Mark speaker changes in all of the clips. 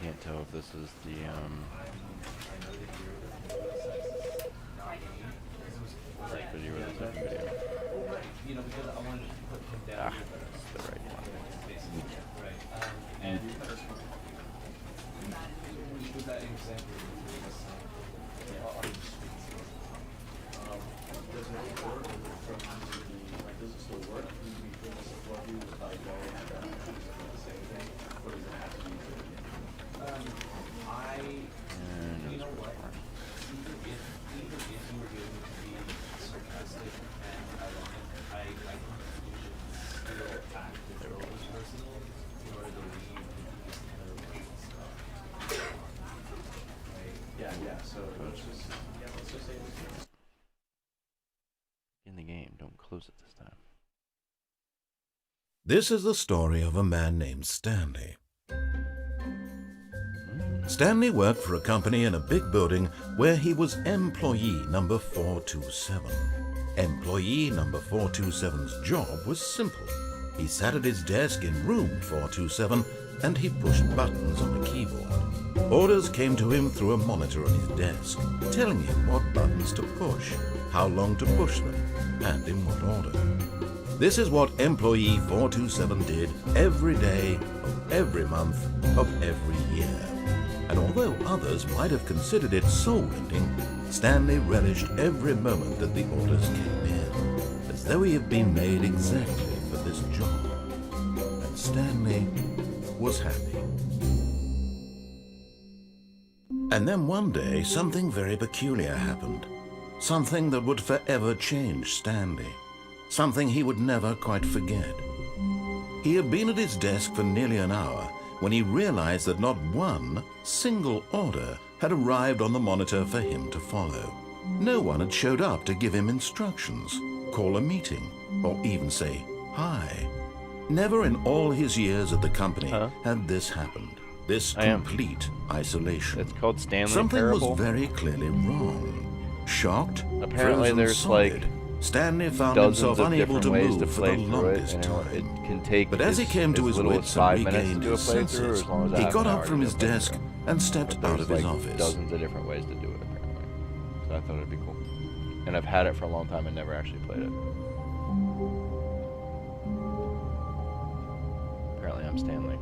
Speaker 1: Can't tell if this is the right video or the second video. Ah, it's the right one. In the game, don't close it this time.
Speaker 2: This is the story of a man named Stanley. Stanley worked for a company in a big building where he was employee number 427. Employee number 427's job was simple. He sat at his desk in room 427 and he pushed buttons on a keyboard. Orders came to him through a monitor on his desk, telling him what buttons to push, how long to push them, and in what order. This is what employee 427 did every day of every month of every year. And although others might have considered it soul-rending, Stanley relished every moment that the orders came in, as though he had been made exactly for this job. And Stanley was happy. And then one day, something very peculiar happened. Something that would forever change Stanley. Something he would never quite forget. He had been at his desk for nearly an hour when he realized that not one single order had arrived on the monitor for him to follow. No one had showed up to give him instructions, call a meeting, or even say hi. Never in all his years at the company had this happened. This complete isolation.
Speaker 1: It's called Stanley
Speaker 2: Something
Speaker 1: Parable.
Speaker 2: was very clearly wrong. Shocked,
Speaker 1: Apparently
Speaker 2: frozen
Speaker 1: there's
Speaker 2: solid,
Speaker 1: like
Speaker 2: Stanley found
Speaker 1: dozens
Speaker 2: himself
Speaker 1: of
Speaker 2: unable
Speaker 1: different
Speaker 2: to
Speaker 1: ways to
Speaker 2: move for the
Speaker 1: play through it,
Speaker 2: longest
Speaker 1: and
Speaker 2: time.
Speaker 1: it can take
Speaker 2: But as he came to his
Speaker 1: little as
Speaker 2: wits
Speaker 1: 5
Speaker 2: and
Speaker 1: minutes to
Speaker 2: regained
Speaker 1: do a
Speaker 2: his
Speaker 1: playthrough, or
Speaker 2: senses,
Speaker 1: as long as
Speaker 2: he
Speaker 1: half
Speaker 2: got
Speaker 1: an
Speaker 2: up
Speaker 1: hour
Speaker 2: from
Speaker 1: to
Speaker 2: his
Speaker 1: do a
Speaker 2: desk
Speaker 1: playthrough.
Speaker 2: and stepped
Speaker 1: But
Speaker 2: out
Speaker 1: there's
Speaker 2: of his
Speaker 1: like
Speaker 2: office.
Speaker 1: dozens of different ways to do it, apparently. So I thought it'd be cool. And I've had it for a long time and never actually played it. Apparently I'm Stanley.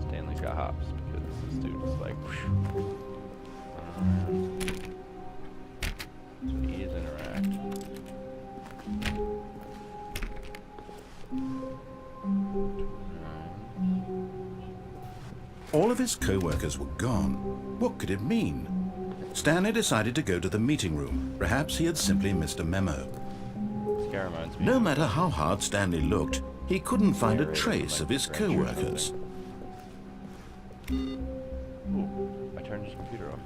Speaker 1: Stanley's got hops because this dude is like whoosh. So ease interact.
Speaker 2: All of his co-workers were gone. What could it mean? Stanley decided to go to the meeting room. Perhaps he had simply missed a memo.
Speaker 1: This guy reminds me
Speaker 2: No
Speaker 1: of
Speaker 2: matter how hard Stanley looked, he couldn't find a trace of his co-workers.
Speaker 1: Ooh, I turned his computer off.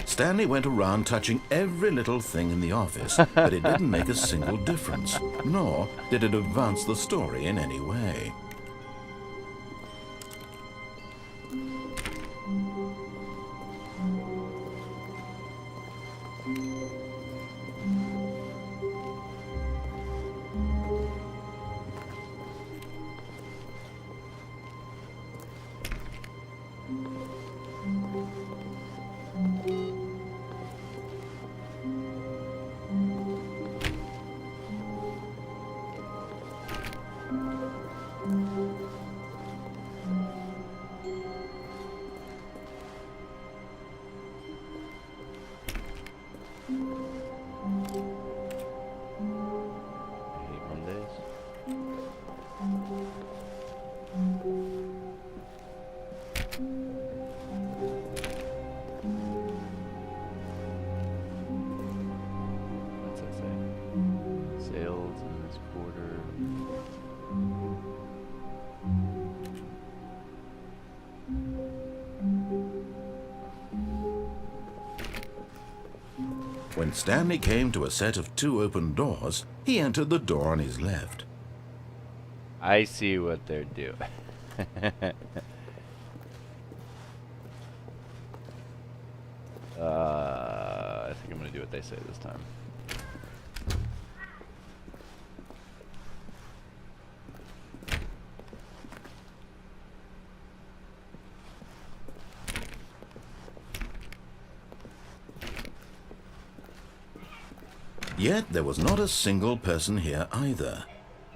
Speaker 2: Stanley went around touching every little thing in the office, but it didn't make a single difference, nor did it advance the story in any way.
Speaker 1: I hate Mondays.
Speaker 2: When Stanley came to a set of 2 open doors, he entered the door on his left.
Speaker 1: I see what they're doing. I think I'm gonna do what they say this time.
Speaker 2: Yet there was not a single person here either.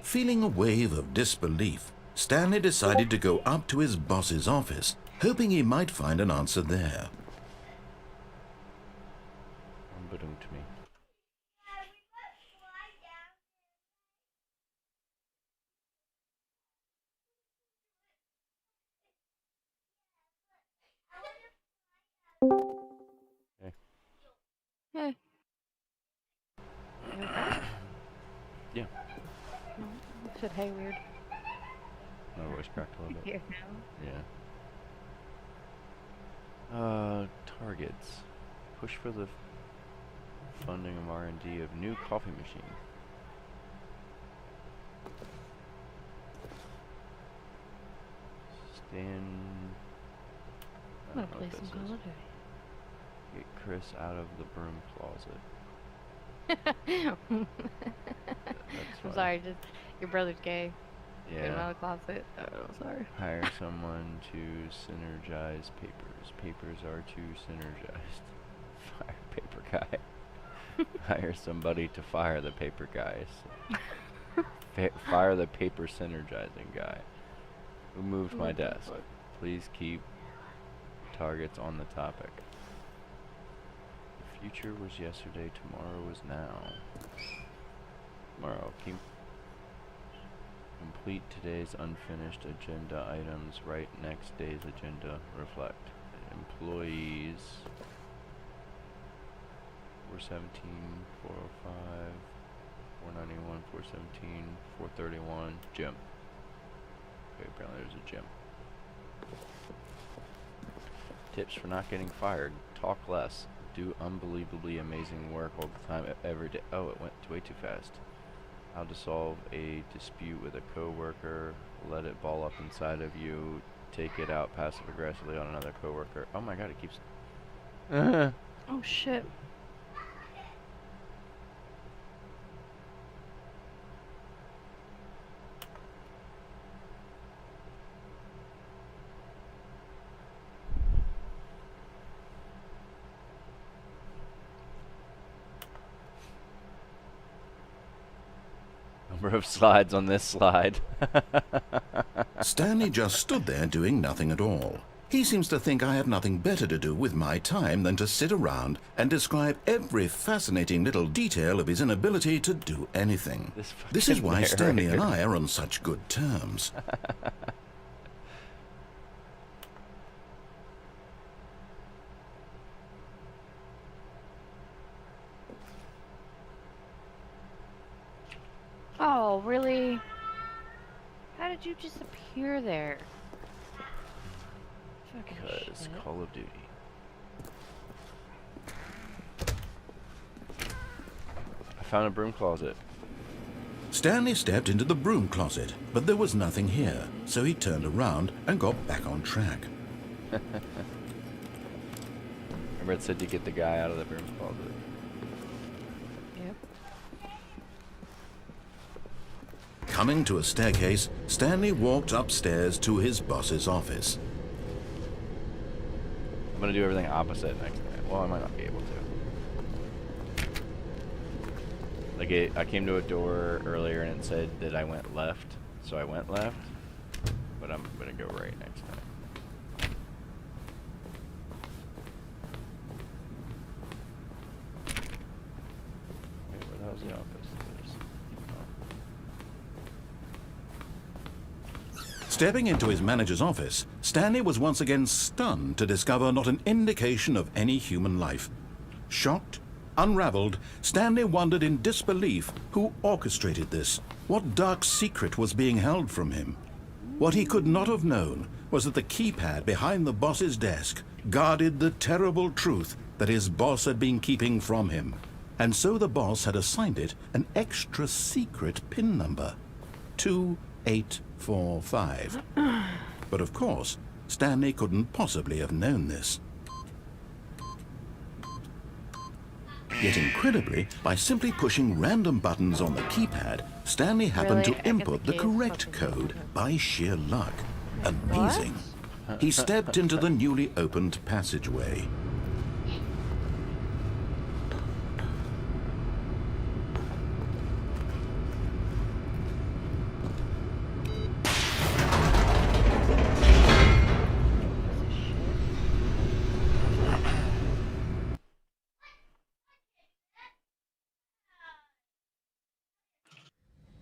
Speaker 2: Feeling a wave of disbelief, Stanley decided to go up to his boss's office, hoping he might find an answer there.
Speaker 1: To me. Okay.
Speaker 3: Hey.
Speaker 1: Yeah.
Speaker 3: Said hey weird.
Speaker 1: My voice cracked a little bit.
Speaker 3: Here now.
Speaker 1: Yeah. Targets. Push for the funding of R&D of new coffee machine.
Speaker 3: I'm gonna play some Call of Duty.
Speaker 1: Get Chris out of the broom closet.
Speaker 3: I'm sorry, just your brother's gay.
Speaker 1: Yeah.
Speaker 3: Get him out of the closet. Oh, sorry.
Speaker 1: Hire someone to synergize papers. Papers are too synergized. Fire paper guy. Hire somebody to fire the paper guys. Fire the paper synergizing guy. Who moved my desk? Please keep targets on the topic. The future was yesterday, tomorrow was now. Tomorrow, complete today's unfinished agenda items, write next day's agenda, reflect. Employees, 417, 405, 491, 417, 431, gym. Okay, apparently there's a gym. Tips for not getting fired. Talk less. Do unbelievably amazing work all the time, every day. Oh, it went way too fast. How to solve a dispute with a coworker. Let it ball up inside of you. Take it out passive aggressively on another coworker. Oh my god, it keeps...
Speaker 3: Oh shit.
Speaker 1: Number of slides on this slide.
Speaker 2: Stanley just stood there doing nothing at all. He seems to think I have nothing better to do with my time than to sit around and describe every fascinating little detail of his inability to do anything. This is why Stanley and I are on such good terms.
Speaker 3: Oh, really? How did you just appear there? Fucking
Speaker 1: Because
Speaker 3: shit.
Speaker 1: Call of Duty. I found a broom closet.
Speaker 2: Stanley stepped into the broom closet, but there was nothing here, so he turned around and got back on track.
Speaker 1: Remember it said to get the guy out of the broom closet.
Speaker 3: Yep.
Speaker 2: Coming to a staircase, Stanley walked upstairs to his boss's office.
Speaker 1: I'm gonna do everything opposite next time. Well, I might not be able to. Like I came to a door earlier and it said that I went left, so I went left. But I'm gonna go right next time. Wait, where the hell's the office?
Speaker 2: Stepping into his manager's office, Stanley was once again stunned to discover not an indication of any human life. Shocked, unraveled, Stanley wondered in disbelief who orchestrated this, what dark secret was being held from him. What he could not have known was that the keypad behind the boss's desk guarded the terrible truth that his boss had been keeping from him. and so the boss had assigned it an extra secret PIN number, 2845. But of course, Stanley couldn't possibly have known this. Yet incredibly, by simply pushing random buttons on the keypad, Stanley happened
Speaker 3: Really?
Speaker 2: to
Speaker 3: I get
Speaker 2: input
Speaker 3: the
Speaker 2: the
Speaker 3: case
Speaker 2: correct
Speaker 3: fucking
Speaker 2: code
Speaker 3: stupid.
Speaker 2: by sheer luck. Amazing. He stepped into the newly opened passageway.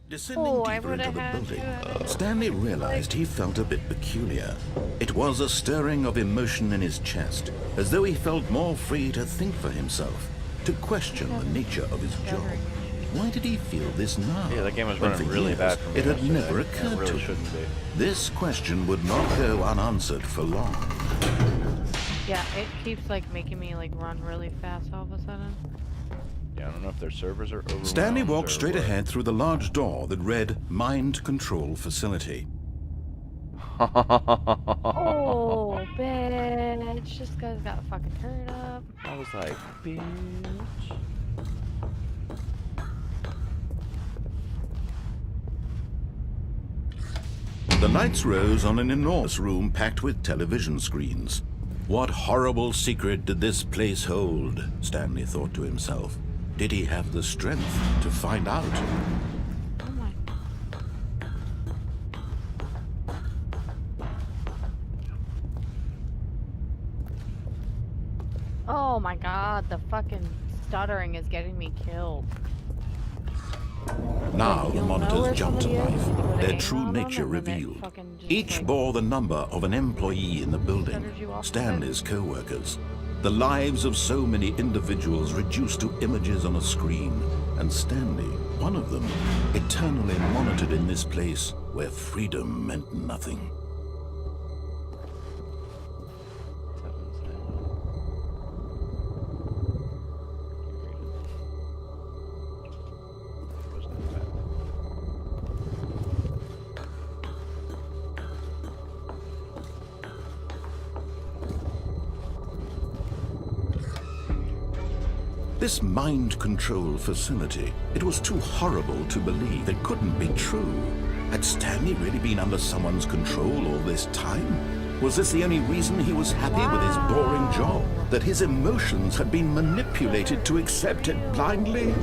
Speaker 2: Descending
Speaker 3: Oh, I
Speaker 2: deeper into
Speaker 3: would've
Speaker 2: the
Speaker 3: had
Speaker 2: building,
Speaker 3: you.
Speaker 2: Stanley realized he felt a bit peculiar. It was a stirring of emotion in his chest, as though he felt more free to think for himself, to question the nature of his job. Why did he feel this now?
Speaker 1: Yeah, that game was
Speaker 2: when
Speaker 1: running
Speaker 2: for
Speaker 1: really
Speaker 2: years
Speaker 1: bad for me
Speaker 2: it had
Speaker 1: yesterday.
Speaker 2: never
Speaker 1: It
Speaker 2: occurred
Speaker 1: really
Speaker 2: to him.
Speaker 1: shouldn't be.
Speaker 2: This question would not go unanswered for long.
Speaker 3: Yeah, it keeps like making me like run really fast all of a sudden.
Speaker 1: Yeah, I don't know if their servers are overwhelmed.
Speaker 2: Stanley walked
Speaker 1: or
Speaker 2: straight
Speaker 1: what.
Speaker 2: ahead through the large door that read Mind Control Facility.
Speaker 3: Oh, bitch! This guy's got a fucking turret up.
Speaker 1: I was like, bitch.
Speaker 2: The lights rose on an enormous room packed with television screens. What horrible secret did this place hold? Stanley thought to himself. Did he have the strength to find out?
Speaker 3: Oh my. Oh my god, the fucking stuttering is getting me killed.
Speaker 2: Now the
Speaker 3: You'll know where
Speaker 2: monitors jumped to
Speaker 3: somebody is,
Speaker 2: life,
Speaker 3: you put a
Speaker 2: their
Speaker 3: name
Speaker 2: true
Speaker 3: on them,
Speaker 2: nature
Speaker 3: and then it
Speaker 2: revealed.
Speaker 3: fucking just,
Speaker 2: Each
Speaker 3: like,
Speaker 2: bore the number of an employee in the building,
Speaker 3: stutters you off a bit.
Speaker 2: Stanley's co-workers. The lives of so many individuals reduced to images on a screen, and Stanley, one of them, eternally monitored in this place where freedom meant nothing. This mind control facility, it was too horrible to believe. It couldn't be true. Had Stanley really been under someone's control all this time? Was this the only reason he was happy with his boring job? That his emotions had been manipulated to accept it blindly?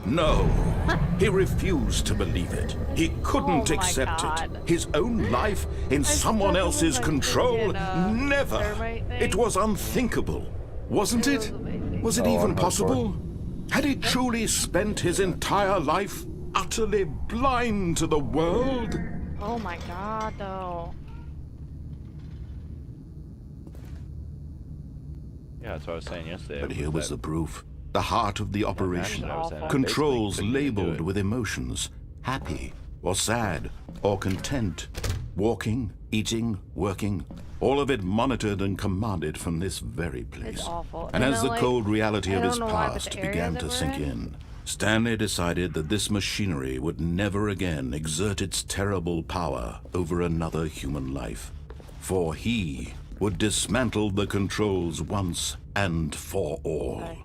Speaker 2: No, he refused to believe it. He couldn't
Speaker 3: Oh my
Speaker 2: accept
Speaker 3: God.
Speaker 2: it. His own life in someone
Speaker 3: stuck
Speaker 2: else's
Speaker 3: with my
Speaker 2: control?
Speaker 3: freaking,
Speaker 2: Never.
Speaker 3: thermite thing.
Speaker 2: It was unthinkable, wasn't
Speaker 3: It
Speaker 2: it?
Speaker 3: was amazing.
Speaker 2: Was it
Speaker 1: Oh,
Speaker 2: even
Speaker 1: I'm hardcore.
Speaker 2: possible? Had he truly spent his entire life utterly blind to the world?
Speaker 3: Oh my god, though.
Speaker 1: Yeah, that's what I was saying yesterday.
Speaker 2: But here was the proof. The heart of the operation.
Speaker 1: I was saying,
Speaker 2: Controls
Speaker 1: basically couldn't even do
Speaker 2: labeled
Speaker 1: it.
Speaker 2: with emotions. Happy, or sad, or content. Walking, eating, working. All of it monitored and commanded from this very place.
Speaker 3: It's awful.
Speaker 2: And
Speaker 3: And
Speaker 2: as
Speaker 3: then,
Speaker 2: the
Speaker 3: like,
Speaker 2: cold reality
Speaker 3: I
Speaker 2: of his
Speaker 3: don't know why, but
Speaker 2: past
Speaker 3: the
Speaker 2: began
Speaker 3: area
Speaker 2: to
Speaker 3: that
Speaker 2: sink
Speaker 3: we're
Speaker 2: in, Stanley decided that this machinery would never again exert its terrible power over another human life. For he would dismantle the controls once and for all.
Speaker 3: Like,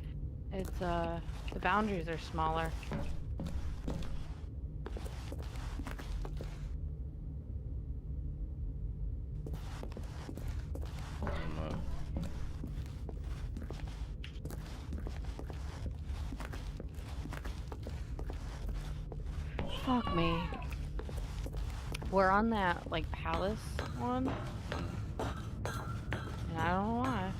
Speaker 3: it's, the boundaries are smaller. Fuck me. We're on that, like, palace one. And I don't know why.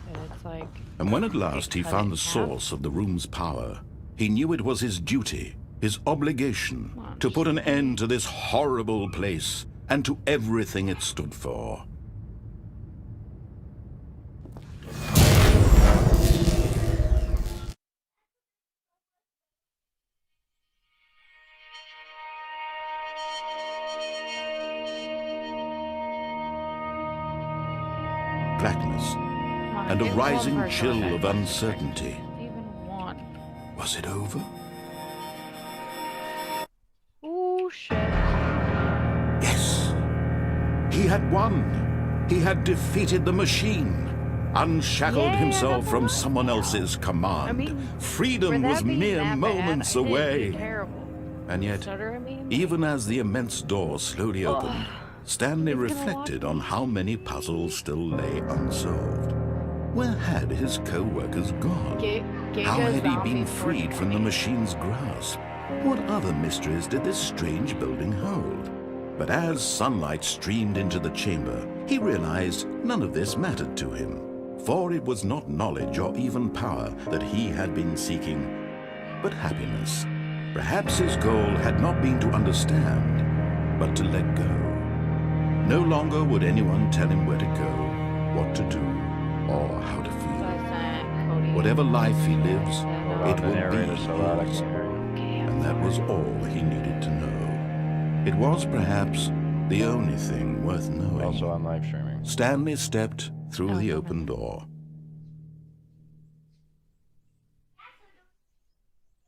Speaker 3: And it's like...
Speaker 2: And when at last he
Speaker 3: cut
Speaker 2: found
Speaker 3: it
Speaker 2: the
Speaker 3: in half.
Speaker 2: source of the room's power, he knew it was his duty, his obligation,
Speaker 3: Come on,
Speaker 2: to put an end to this horrible place and to everything it stood for. blackness
Speaker 3: Come on,
Speaker 2: and a
Speaker 3: give one
Speaker 2: rising
Speaker 3: person
Speaker 2: chill
Speaker 3: that.
Speaker 2: of uncertainty.
Speaker 3: Even one.
Speaker 2: Was it over?
Speaker 3: Oh shit.
Speaker 2: Yes. He had won. He had defeated the machine, unshackled
Speaker 3: Yay,
Speaker 2: himself
Speaker 3: I
Speaker 2: from
Speaker 3: got
Speaker 2: someone
Speaker 3: that.
Speaker 2: else's command.
Speaker 3: I mean,
Speaker 2: Freedom
Speaker 3: for
Speaker 2: was
Speaker 3: that being
Speaker 2: mere
Speaker 3: that
Speaker 2: moments
Speaker 3: bad, I didn't
Speaker 2: away.
Speaker 3: do terrible.
Speaker 2: And yet,
Speaker 3: Considering me,
Speaker 2: even as the immense door slowly opened, Stanley
Speaker 3: He's gonna
Speaker 2: reflected
Speaker 3: walk
Speaker 2: on
Speaker 3: me.
Speaker 2: how many puzzles still lay unsolved. Where had his co-workers gone? How had he been freed from the machine's grasp? What other mysteries did this strange building hold? But as sunlight streamed into the chamber, he realized none of this mattered to him, for it was not knowledge or even power that he had been seeking, but happiness. Perhaps his goal had not been to understand, but to let go. No longer would anyone tell him where to go, what to do, or how to feel. Whatever life he lives, it will be his. And that was all he needed to know. It was perhaps the only thing worth knowing.
Speaker 1: Also on live streaming.
Speaker 2: Stanley stepped through the open door.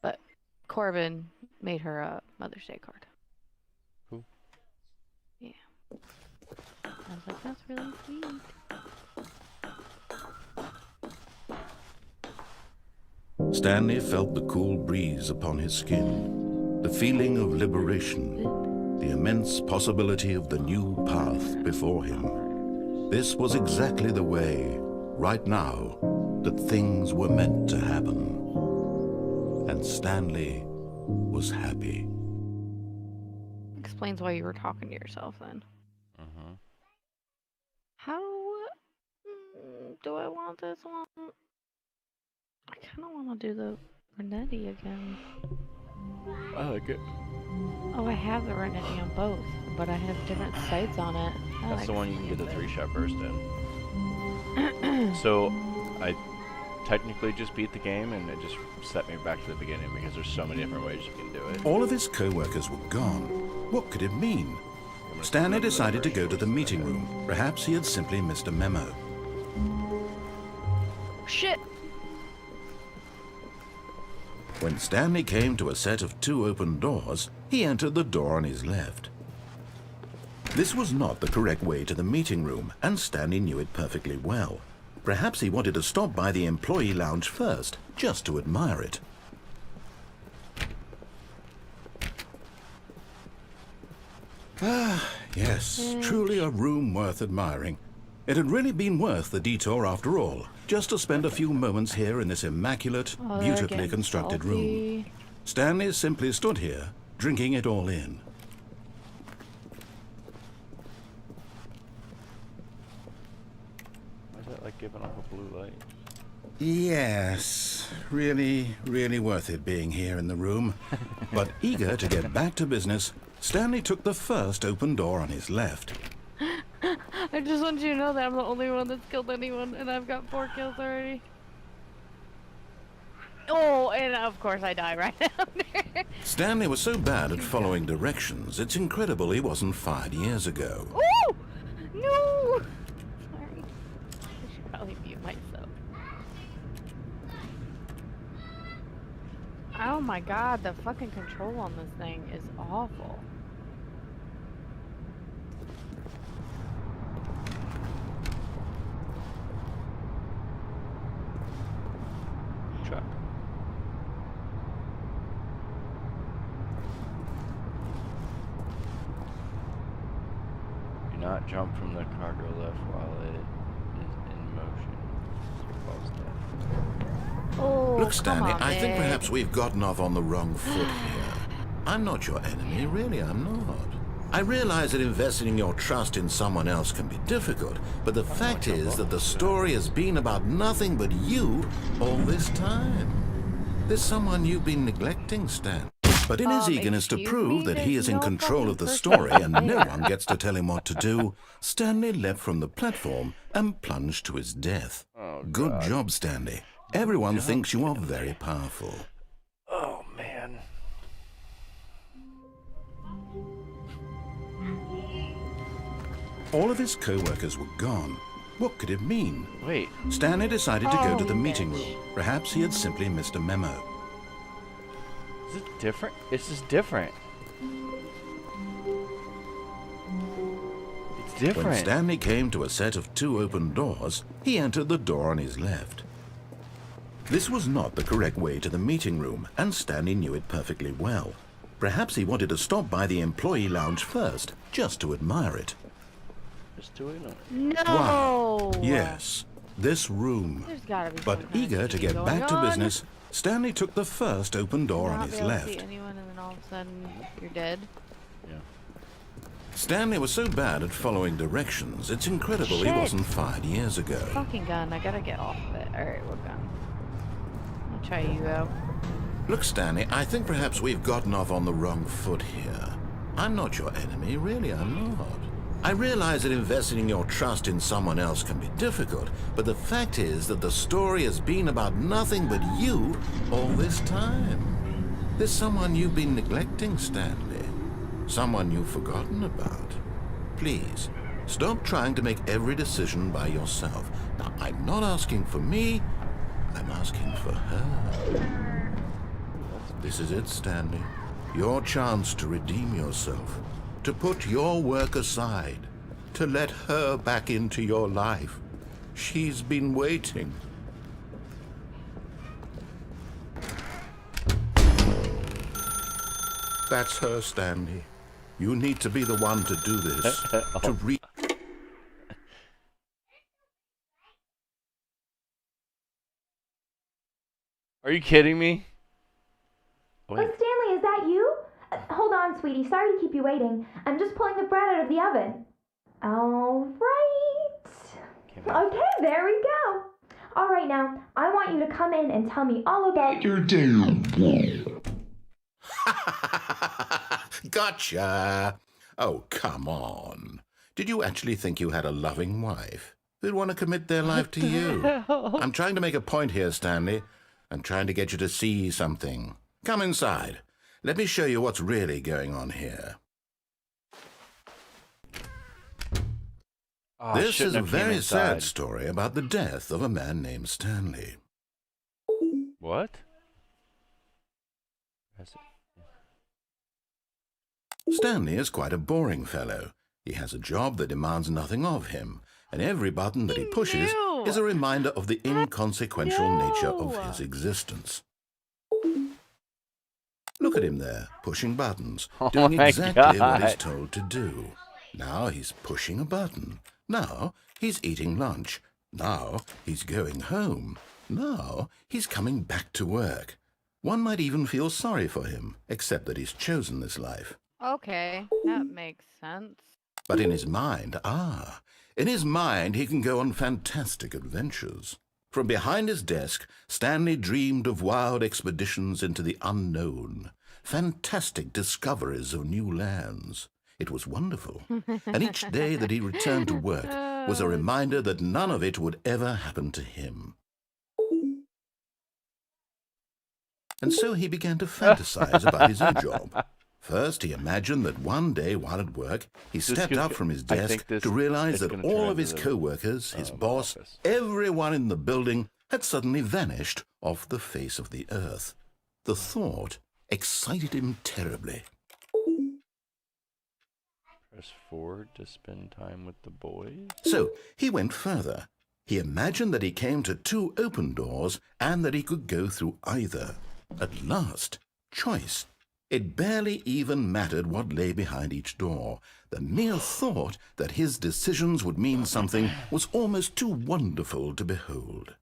Speaker 3: But Corbin made her a Mother's Day card.
Speaker 1: Cool.
Speaker 3: Yeah. I was like, that's really sweet.
Speaker 2: Stanley felt the cool breeze upon his skin, the feeling of liberation, the immense possibility of the new path before him. This was exactly the way, right now, that things were meant to happen. And Stanley was happy.
Speaker 3: Explains why you were talking to yourself then.
Speaker 1: Mm-hmm.
Speaker 3: How do I want this one? I kind of want to do the Renetti again.
Speaker 1: I like it.
Speaker 3: Oh, I have the Renetti on both, but I have different sights on it.
Speaker 1: That's the one you can get the 3-shot burst in. So, I technically just beat the game, and it just set me back to the beginning because there's so many different ways you can do it.
Speaker 2: All of his co-workers were gone. What could it mean? Stanley decided to go to the meeting room. Perhaps he had simply missed a memo.
Speaker 3: Shit!
Speaker 2: When Stanley came to a set of 2 open doors, he entered the door on his left. This was not the correct way to the meeting room, and Stanley knew it perfectly well. Perhaps he wanted to stop by the employee lounge first, just to admire it. Ah, yes, truly a room worth admiring. It had really been worth the detour after all, just to spend a few moments here in this immaculate, beautifully constructed room. Stanley simply stood here, drinking it all in.
Speaker 1: Why is that like giving off a blue light?
Speaker 2: Yes, really, really worth it being here in the room. But eager to get back to business, Stanley took the first open door on his left.
Speaker 3: I just want you to know that I'm the only one that's killed anyone, and I've got 4 kills already. Oh, and of course I die right after.
Speaker 2: Stanley was so bad at following directions, it's incredible he wasn't fired years ago.
Speaker 3: Ooh! No! Sorry. I should probably mute myself. Oh my god, the fucking control on this thing is awful.
Speaker 1: Truck. Do not jump from the cargo lift while it is in motion.
Speaker 3: Oh,
Speaker 2: Look, Stanley,
Speaker 3: come on,
Speaker 2: I think
Speaker 3: babe.
Speaker 2: perhaps we've gotten off on the wrong foot here. I'm not your enemy, really, I'm not. I realize that investing your trust in someone else can be difficult, but the fact is that the story has been about nothing but you all this time. There's someone you've been neglecting, Stan. But in his eagerness to
Speaker 3: excuse
Speaker 2: prove
Speaker 3: me?
Speaker 2: that he
Speaker 3: There's
Speaker 2: is in
Speaker 3: no
Speaker 2: control
Speaker 3: fucking
Speaker 2: of the
Speaker 3: person
Speaker 2: story and no
Speaker 3: there.
Speaker 2: one gets to tell him what to do, Stanley leapt from the platform and plunged to his death.
Speaker 1: Oh,
Speaker 2: Good
Speaker 1: God.
Speaker 2: job, Stanley. Everyone thinks you are very powerful.
Speaker 1: Oh, man.
Speaker 2: All of his co-workers were gone. What could it mean?
Speaker 1: Wait.
Speaker 2: Stanley decided to go to the meeting
Speaker 3: bitch.
Speaker 2: room. Perhaps he had simply missed a memo.
Speaker 1: Is it different? It's just different. It's different.
Speaker 2: When Stanley came to a set of 2 open doors, he entered the door on his left. This was not the correct way to the meeting room, and Stanley knew it perfectly well. Perhaps he wanted to stop by the employee lounge first, just to admire it.
Speaker 1: Just do it.
Speaker 3: No.
Speaker 2: Wow. Yes, this room.
Speaker 3: There's gotta be.
Speaker 2: But
Speaker 3: some kind of
Speaker 2: eager to
Speaker 3: cheating
Speaker 2: get
Speaker 3: going
Speaker 2: back to
Speaker 3: on.
Speaker 2: business, Stanley took the first open door on
Speaker 3: Not
Speaker 2: his
Speaker 3: be able to see
Speaker 2: left.
Speaker 3: anyone, and then all of a sudden you're dead.
Speaker 1: Yeah.
Speaker 2: Stanley was so bad at following directions, it's incredible he
Speaker 3: Shit.
Speaker 2: wasn't fired years ago.
Speaker 3: Fucking gun. I gotta get off of it. All right, what gun? I'll try you out.
Speaker 2: Look, Stanley, I think perhaps we've gotten off on the wrong foot here. I'm not your enemy, really, I'm not. I realize that investing your trust in someone else can be difficult, but the fact is that the story has been about nothing but you all this time. There's someone you've been neglecting, Stanley. Someone you've forgotten about. Please, stop trying to make every decision by yourself. Now, I'm not asking for me, I'm asking for her. This is it, Stanley. Your chance to redeem yourself. To put your work aside. To let her back into your life. She's been waiting. That's her, Stanley. You need to be the one to do this. To
Speaker 1: Are you kidding me?
Speaker 4: Oh,
Speaker 1: Wait.
Speaker 4: Stanley, is that you? Hold on, sweetie. Sorry to keep you waiting. I'm just pulling the bread out of the oven. All right. Okay, there we go. All right, now, I want you to come in and tell me all about your day.
Speaker 2: Gotcha! Oh, come on. Did you actually think you had a loving wife who'd want to commit their life to you? I'm trying to make a point here, Stanley. I'm trying to get you to see something. Come inside. Let me show you what's really going on here.
Speaker 1: Oh, I
Speaker 2: This is
Speaker 1: shouldn't
Speaker 2: a
Speaker 1: have came
Speaker 2: very sad
Speaker 1: inside.
Speaker 2: story about the death of a man named Stanley.
Speaker 1: What? That's it.
Speaker 2: Stanley is quite a boring fellow. He has a job that demands nothing of him, and every button that he pushes
Speaker 3: No.
Speaker 2: is a reminder of the inconsequential nature of
Speaker 3: No.
Speaker 2: his existence. Look at him there, pushing buttons,
Speaker 1: Oh
Speaker 2: doing
Speaker 1: my
Speaker 2: exactly what he's
Speaker 1: God.
Speaker 2: told to do. Now he's pushing a button. Now he's eating lunch. Now he's going home. Now he's coming back to work. One might even feel sorry for him, except that he's chosen this life.
Speaker 3: Okay, that makes sense.
Speaker 2: But in his mind, in his mind he can go on fantastic adventures. From behind his desk, Stanley dreamed of wild expeditions into the unknown, fantastic discoveries of new lands. It was wonderful, and each day that he returned to work was a reminder that none of it would ever happen to him. And so he began to fantasize about his new job. First, he imagined that one day while at work, he stepped up from his
Speaker 1: I think
Speaker 2: desk
Speaker 1: this
Speaker 2: to realize
Speaker 1: is
Speaker 2: that
Speaker 1: gonna
Speaker 2: all
Speaker 1: turn
Speaker 2: of his
Speaker 1: into
Speaker 2: co-workers, his
Speaker 1: the
Speaker 2: boss,
Speaker 1: office.
Speaker 2: everyone in the building had suddenly vanished off the face of the earth. The thought excited him terribly.
Speaker 1: Press forward to spend time with the boys.
Speaker 2: So he went further. He imagined that he came to 2 open doors and that he could go through either. At last, choice. It barely even mattered what lay behind each door. The mere thought that his decisions would mean something was almost too wonderful to behold.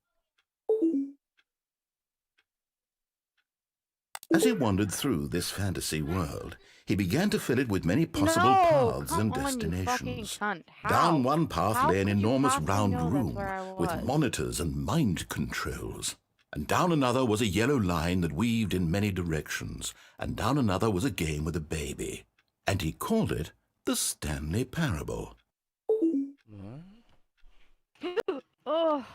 Speaker 2: As he wandered through this fantasy world, he began to fill it with many possible
Speaker 3: No,
Speaker 2: paths
Speaker 3: come
Speaker 2: and
Speaker 3: on, you fucking
Speaker 2: destinations.
Speaker 3: cunt. How?
Speaker 2: Down one path
Speaker 3: How
Speaker 2: lay an
Speaker 3: could you
Speaker 2: enormous
Speaker 3: possibly
Speaker 2: round
Speaker 3: know that's
Speaker 2: room
Speaker 3: where I
Speaker 2: with
Speaker 3: was?
Speaker 2: monitors and mind controls. And down another was a yellow line that weaved in many directions. And down another was a game with a baby. And he called it the Stanley Parable.
Speaker 3: Oh,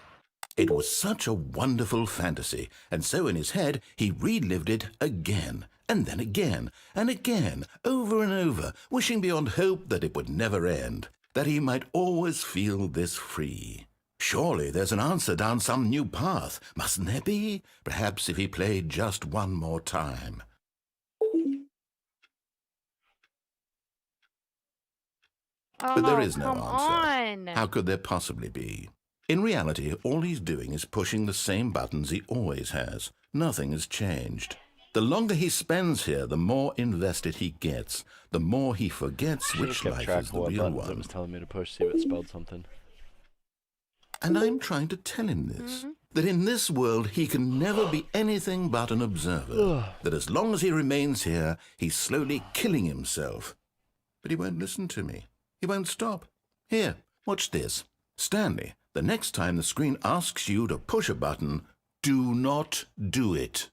Speaker 2: It was such a wonderful fantasy, and so in his head he relived it again, and then again, and again, over and over, wishing beyond hope that it would never end. that he might always feel this free. Surely there's an answer down some new path, mustn't there be? Perhaps if he played just one more time. But there is no answer. How could there possibly be? In reality, all he's doing is pushing the same buttons he always has. Nothing has changed. The longer he spends here, the more invested he gets. The more he forgets which life is the real one.
Speaker 1: It was telling me to push, see if it spelled something.
Speaker 2: And I'm trying to tell him this, that in this world he can never be anything but an observer, that as long as he remains here, he's slowly killing himself. But he won't listen to me. He won't stop. Here, watch this. Stanley, the next time the screen asks you to push a button, do not do it.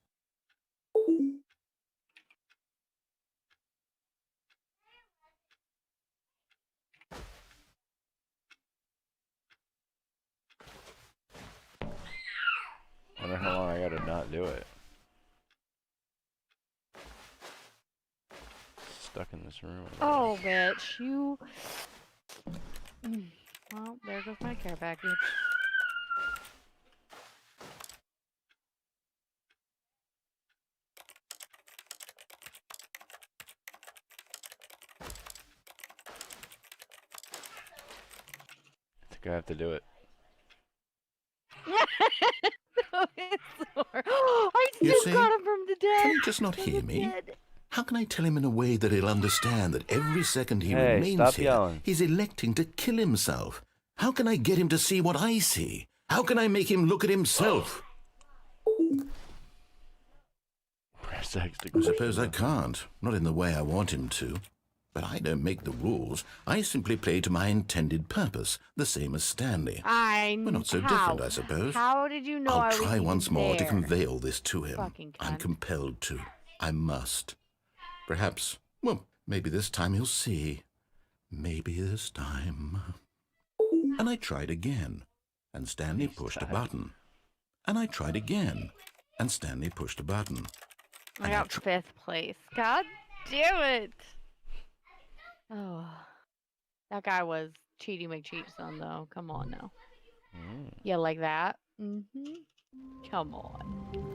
Speaker 1: I wonder how long I gotta not do it. Stuck in this room.
Speaker 3: Oh, bitch, you. Well, there goes my care package.
Speaker 1: I think I have to do it.
Speaker 3: I still got him from the dead.
Speaker 2: Can he just not hear me? How can I tell him in a way that he'll understand that every second he remains here, he's electing to kill himself? How can I get him to see what I see? How can I make him look at himself?
Speaker 1: Press X to
Speaker 2: I suppose I can't, not in the way I want him to. But I don't make the rules. I simply play to my intended purpose, the same as Stanley. We're not so different, I suppose.
Speaker 3: How did you know
Speaker 2: I'll try once more to convey all this to him.
Speaker 3: Fucking cunt.
Speaker 2: I'm compelled to. I must. Perhaps, well, maybe this time he'll see. Maybe this time. And I tried again, and Stanley pushed a button. And I tried again, and Stanley pushed a button.
Speaker 3: I got 5th place. God damn it! Oh, that guy was Cheaty McCheatson, though. Come on now. Yeah, like that? Come on.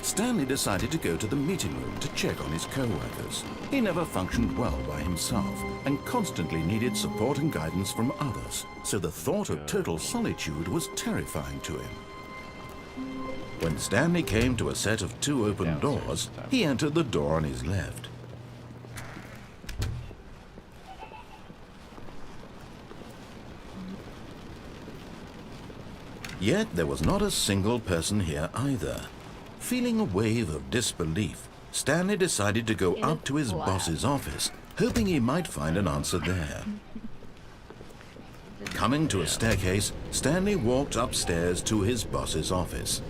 Speaker 2: Stanley decided to go to the meeting room to check on his co-workers. He never functioned well by himself and constantly needed support and guidance from others, so the thought of total solitude was terrifying to him. When Stanley came to a set of 2 open doors, he entered the door on his left. Yet there was not a single person here either. Feeling a wave of disbelief, Stanley decided to go up to his boss's office, hoping he might find an answer there. Coming to a staircase, Stanley walked upstairs to his boss's office.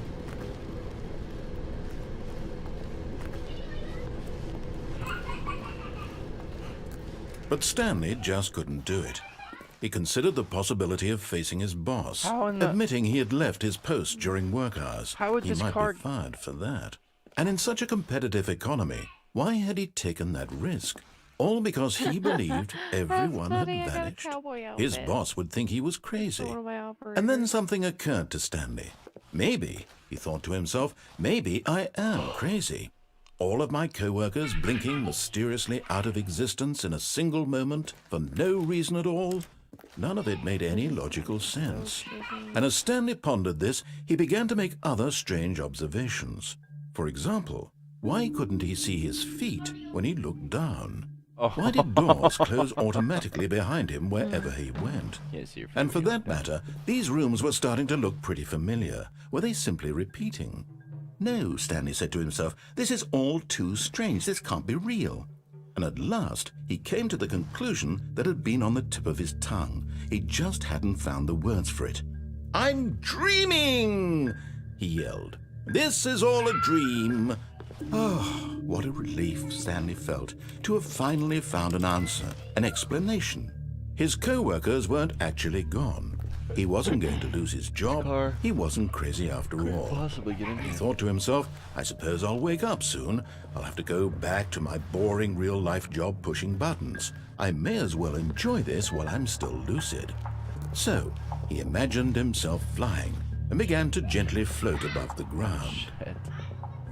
Speaker 2: But Stanley just couldn't do it. He considered the possibility of facing his boss, admitting he had left his post during work hours. He might be fired for that. And in such a competitive economy, why had he taken that risk? All because he believed everyone had vanished. His boss would think he was crazy. And then something occurred to Stanley. Maybe, he thought to himself, maybe I am crazy. All of my co-workers blinking mysteriously out of existence in a single moment for no reason at all. None of it made any logical sense. And as Stanley pondered this, he began to make other strange observations. For example, why couldn't he see his feet when he looked down? Why did doors close automatically behind him wherever he went? And for that matter, these rooms were starting to look pretty familiar. Were they simply repeating? No, Stanley said to himself, this is all too strange. This can't be real. And at last, he came to the conclusion that had been on the tip of his tongue. He just hadn't found the words for it. I'm dreaming, he yelled. This is all a dream. Oh, what a relief Stanley felt to have finally found an answer, an explanation. His co-workers weren't actually gone. He wasn't going to lose his job. He wasn't crazy after all.
Speaker 1: Possibly get in
Speaker 2: He
Speaker 1: here.
Speaker 2: thought to himself, I suppose I'll wake up soon. I'll have to go back to my boring real-life job pushing buttons. I may as well enjoy this while I'm still lucid. So, he imagined himself flying and began to gently float above the ground.
Speaker 1: Shit.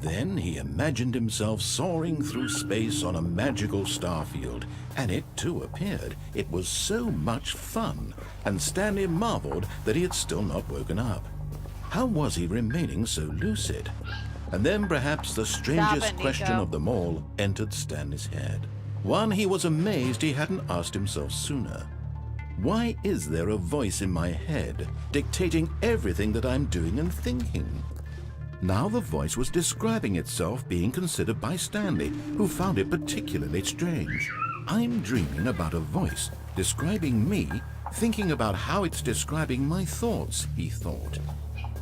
Speaker 2: Then he imagined himself soaring through space on a magical starfield, and it too appeared. It was so much fun, and Stanley marveled that he had still not woken up. How was he remaining so lucid? And then perhaps the strangest question of them all entered Stanley's head. One he was amazed he hadn't asked himself sooner. Why is there a voice in my head dictating everything that I'm doing and thinking? Now the voice was describing itself being considered by Stanley, who found it particularly strange. I'm dreaming about a voice describing me, thinking about how it's describing my thoughts, he thought.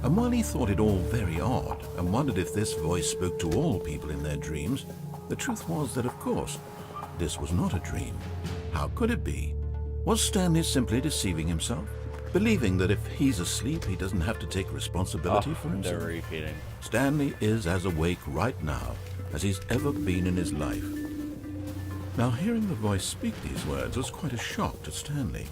Speaker 2: And while he thought it all very odd and wondered if this voice spoke to all people in their dreams, the truth was that, of course, this was not a dream. How could it be? Was Stanley simply deceiving himself? Believing that if he's asleep, he doesn't have to take responsibility for himself?
Speaker 1: They're repeating.
Speaker 2: Stanley is as awake right now as he's ever been in his life. Now, hearing the voice speak these words was quite a shock to Stanley.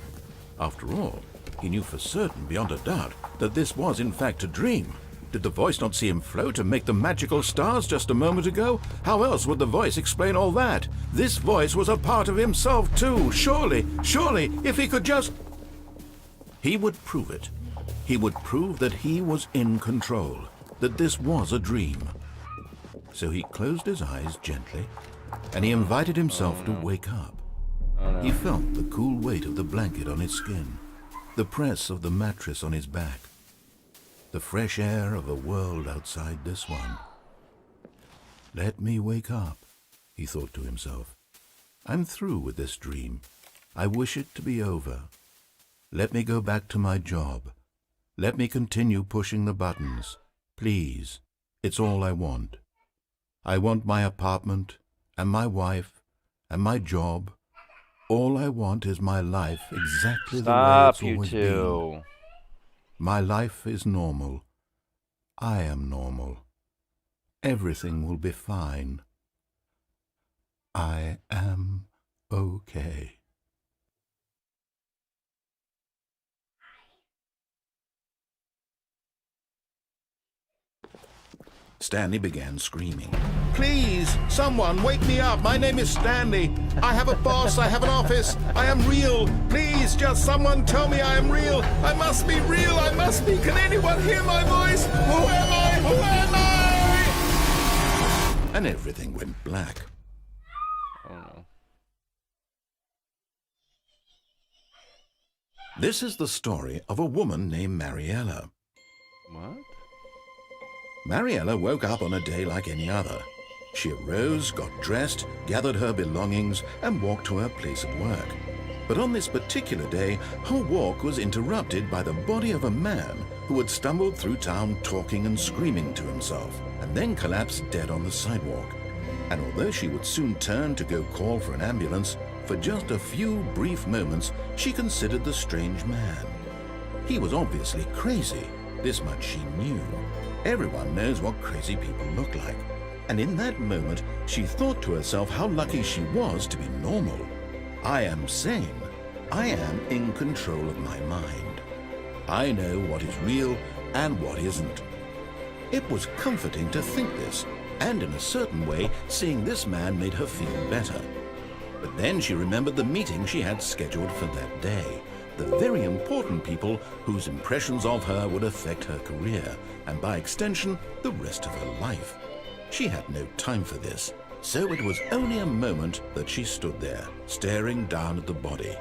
Speaker 2: After all, he knew for certain, beyond a doubt, that this was in fact a dream. Did the voice not see him float and make the magical stars just a moment ago? How else would the voice explain all that? This voice was a part of himself too. Surely, if he could just... He would prove it. He would prove that he was in control, that this was a dream. So he closed his eyes gently, and he invited himself to wake up. He felt the cool weight of the blanket on his skin, the press of the mattress on his back, the fresh air of a world outside this one. Let me wake up, he thought to himself. I'm through with this dream. I wish it to be over. Let me go back to my job. Let me continue pushing the buttons. Please, it's all I want. I want my apartment, and my wife, and my job. All I want is my life exactly the way it's always been. My life is normal. I am normal. Everything will be fine. I am okay. Stanley began screaming. Please, someone, wake me up. My name is Stanley. I have a boss. I have an office. I am real. Please, just someone tell me I am real. I must be real. I must be. Can anyone hear my voice? Who am I? Who am I? And everything went black.
Speaker 1: Oh no.
Speaker 2: This is the story of a woman named Mariella.
Speaker 1: What?
Speaker 2: Mariella woke up on a day like any other. She arose, got dressed, gathered her belongings, and walked to her place of work. But on this particular day, her walk was interrupted by the body of a man who had stumbled through town talking and screaming to himself, and then collapsed dead on the sidewalk. And although she would soon turn to go call for an ambulance, for just a few brief moments, she considered the strange man. He was obviously crazy. This much she knew. Everyone knows what crazy people look like. And in that moment, she thought to herself how lucky she was to be normal. I am sane. I am in control of my mind. I know what is real and what isn't. It was comforting to think this, and in a certain way, seeing this man made her feel better. But then she remembered the meeting she had scheduled for that day. The very important people whose impressions of her would affect her career, and by extension, the rest of her life. She had no time for this, so it was only a moment that she stood there, staring down at the body.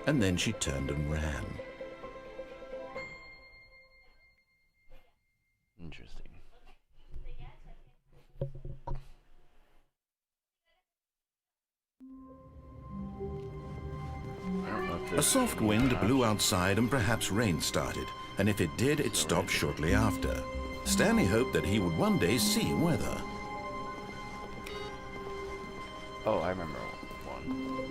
Speaker 2: And then she turned and ran.
Speaker 1: Interesting.
Speaker 2: A soft wind blew outside and perhaps rain started, and if it did, it stopped shortly after. Stanley hoped that he would one day see weather.
Speaker 1: Oh, I remember one.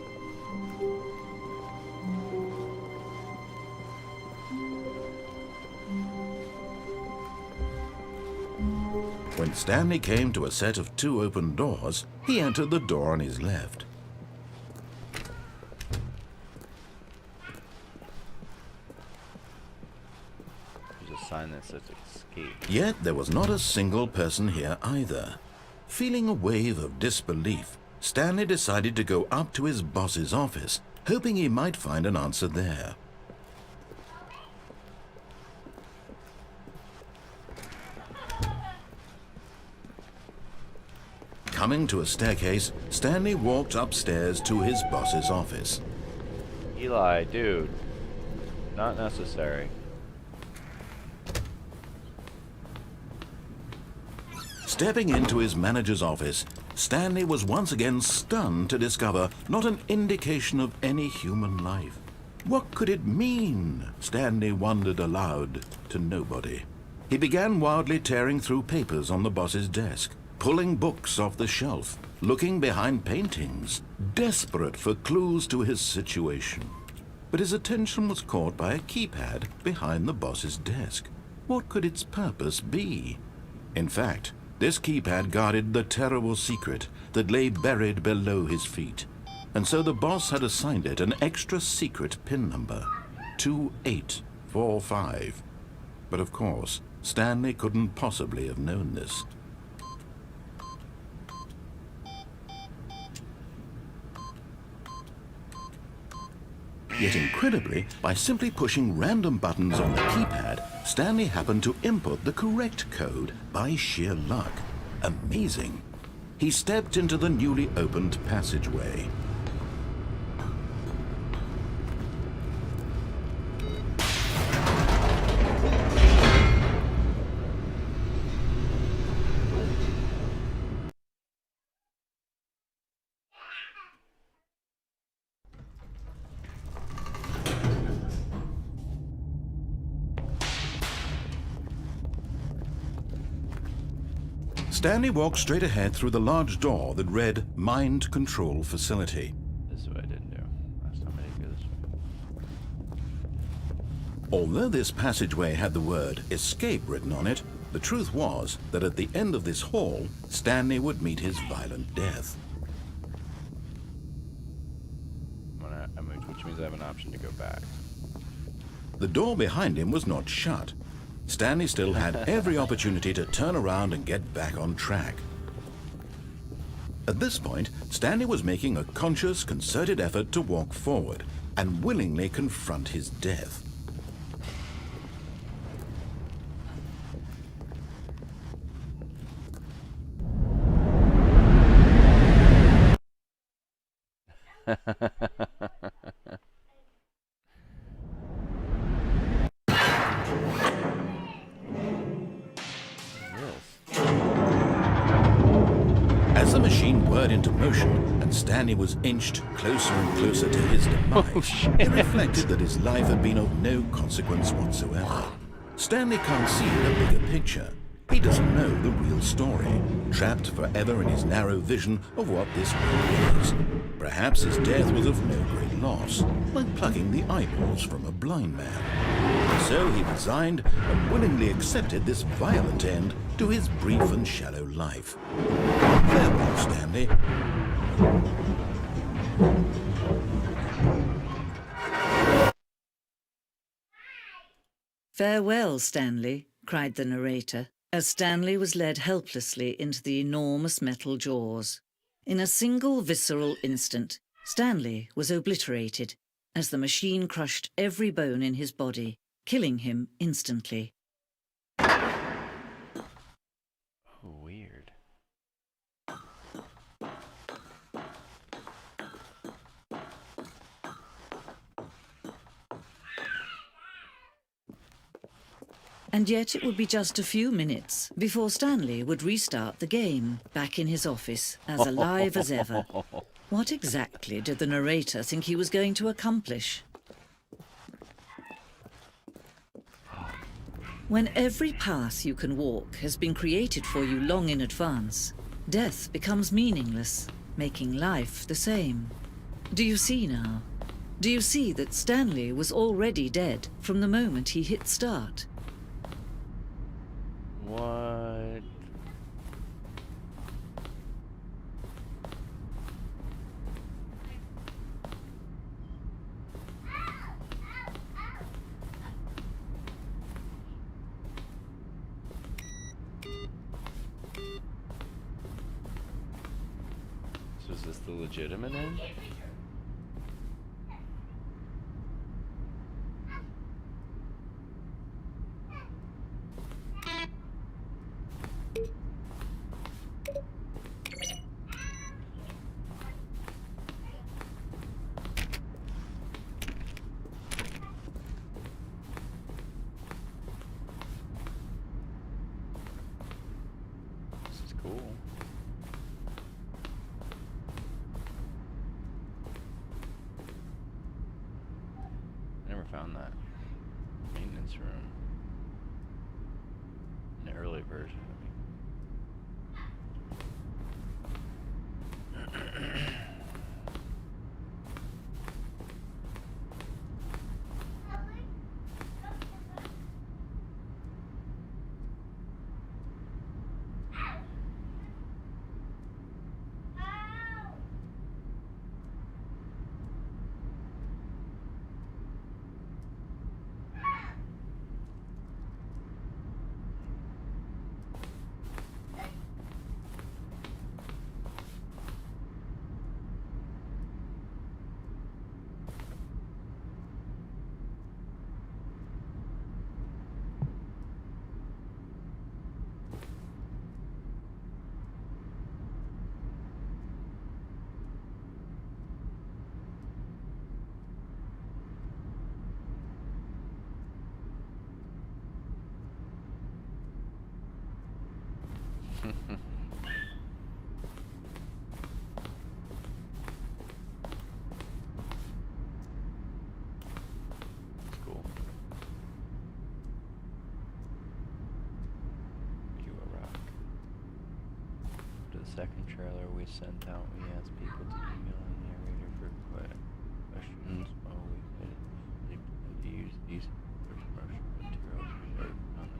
Speaker 2: When Stanley came to a set of 2 open doors, he entered the door on his left.
Speaker 1: There's a sign that says escape.
Speaker 2: Yet there was not a single person here either. Feeling a wave of disbelief, Stanley decided to go up to his boss's office, hoping he might find an answer there. Coming to a staircase, Stanley walked upstairs to his boss's office.
Speaker 1: Eli, dude. Not necessary.
Speaker 2: Stepping into his manager's office, Stanley was once again stunned to discover not an indication of any human life. What could it mean? Stanley wondered aloud to nobody. He began wildly tearing through papers on the boss's desk, pulling books off the shelf, looking behind paintings, desperate for clues to his situation. But his attention was caught by a keypad behind the boss's desk. What could its purpose be? In fact, this keypad guarded the terrible secret that lay buried below his feet. And so the boss had assigned it an extra secret PIN number, 2845. But of course, Stanley couldn't possibly have known this. Yet incredibly, by simply pushing random buttons on the keypad, Stanley happened to input the correct code by sheer luck. Amazing. He stepped into the newly opened passageway. Stanley walked straight ahead through the large door that read Mind Control Facility.
Speaker 1: This is what I didn't do. Last time I didn't go this way.
Speaker 2: Although this passageway had the word escape written on it, the truth was that at the end of this hall, Stanley would meet his violent death.
Speaker 1: Which means I have an option to go back.
Speaker 2: The door behind him was not shut. Stanley still had every opportunity to turn around and get back on track. At this point, Stanley was making a conscious, concerted effort to walk forward and willingly confront his death. As the machine whirred into motion and Stanley was inched closer and closer to his demise, he reflected that his life had been of no consequence whatsoever. Stanley can't see the bigger picture. He doesn't know the real story, trapped forever in his narrow vision of what this world is. Perhaps his death was of no great loss, like plucking the eyeballs from a blind man. And so he resigned and willingly accepted this violent end to his brief and shallow life. Farewell, Stanley.
Speaker 5: "Farewell, Stanley," cried the narrator, as Stanley was led helplessly into the enormous metal jaws. In a single visceral instant, Stanley was obliterated as the machine crushed every bone in his body, killing him instantly.
Speaker 1: Weird.
Speaker 5: And yet it would be just a few minutes before Stanley would restart the game, back in his office, as alive as ever. What exactly did the narrator think he was going to accomplish? When every path you can walk has been created for you long in advance, death becomes meaningless, making life the same. Do you see now? Do you see that Stanley was already dead from the moment he hit start?
Speaker 1: What? Is this the legitimate end? This is cool. Never found that maintenance room in the early version. It's cool. You a rock. To the second trailer we sent out, we asked people to email a narrator for questions while we could. They plan to use these for promotional materials reserved on them.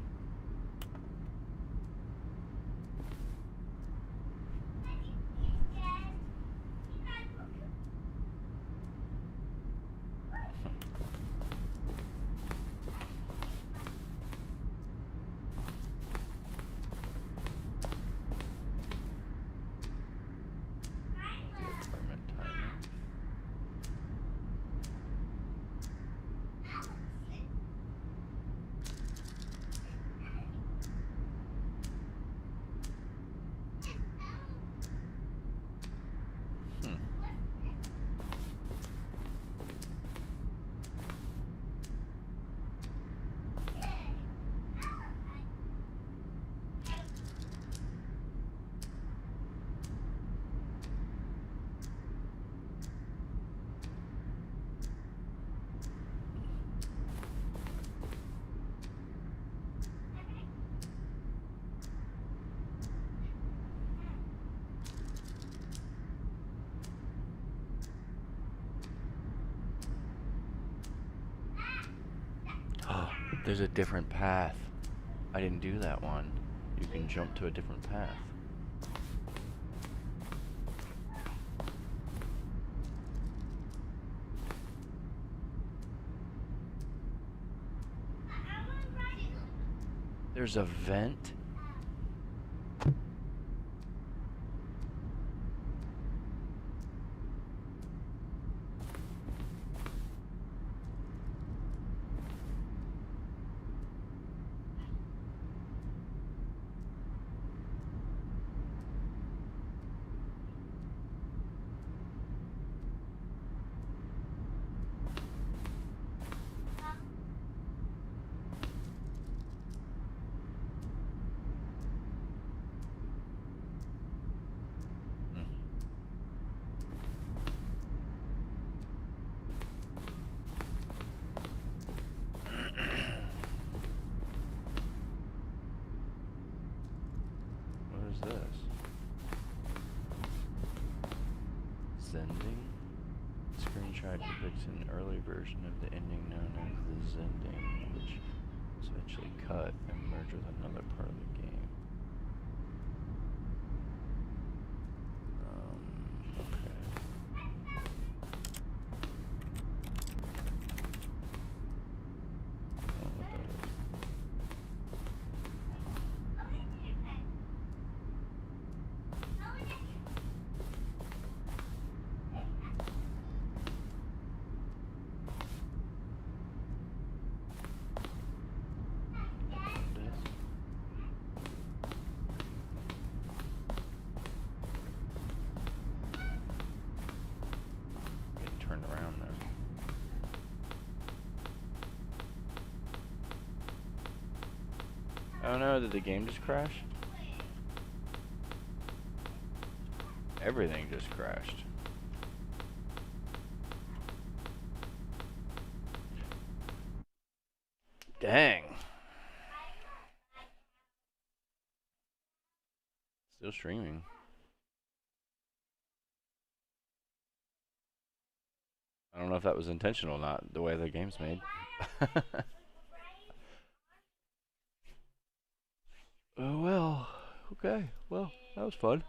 Speaker 1: The apartment timer. Hmm. Oh, there's a different path. I didn't do that one. You can jump to a different path. There's a vent. What is this? Zending? Screenshot depicts an early version of the ending known as the Zending, which was eventually cut and merged with another part of the game. Okay. I don't know what that is. Oh no, did the game just crash? Everything just crashed. Dang. Still streaming. I don't know if that was intentional or not, the way the game's made. Oh well. Okay. Well, that was fun.